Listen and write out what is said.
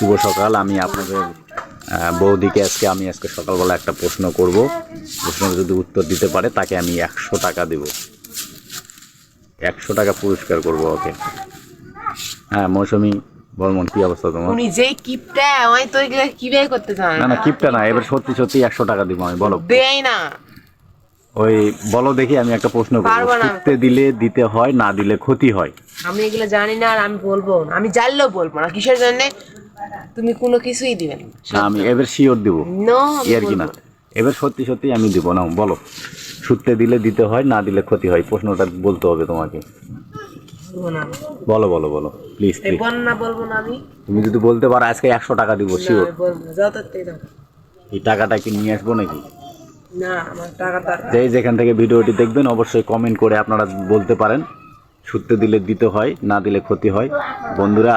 শুভ সকাল। আমি আপনাদের বৌদিকে আজকে সকালবেলা একটা প্রশ্ন করব। প্রশ্নের যদি উত্তর দিতে পারে তাকে আমি 100 টাকা দেব। 100 টাকা পুরস্কার করব ওকে। হ্যাঁ মৌসুমী বর্মন, কি অবস্থা তোমার? উনি যে কিপটা আমায় তো এগুলা কিভাবে করতে চান? না না, কিপটা না, এবার সত্যি সত্যি 100 টাকা দিব আমি। বলো দেই না। ওই বলো দেখি, আমি একটা প্রশ্ন করবো। পারবো না। শুনতে দিলে দিতে হয়, না দিলে ক্ষতি হয়। আমি এগুলো জানি না আর আমি বলবো না। আমি জানলেও বলবো না। কিসের জন্য? তুমি কোনো কিছুই দিবেন না। না আমি এবার শিওর দিব, নো, আমি আর কি না। বলবো না। এবার সত্যি সত্যি আমি দিব না। বলো, শুনতে দিলে দিতে হয়, না দিলে ক্ষতি হয়। প্রশ্নটা বলতে হবে তোমাকে। বলবো না। বলো বলো বলো প্লিজ এই প্লিজ। বলবো না আমি। তুমি যদি বলতে পারো আজকে 100 টাকা দিব না, শিওর। আমি বলবো না। যত তাই দাও। এই টাকাটা কি নিয়ে আসবো নাকি? না, আমার টাকা দরকার। যেই যেখান থেকে ভিডিওটি দেখবেন অবশ্যই কমেন্ট করে আপনারা বলতে পারেন শুনতে দিলে দিতে হয়, না দিলে ক্ষতি হয়। বন্ধুরা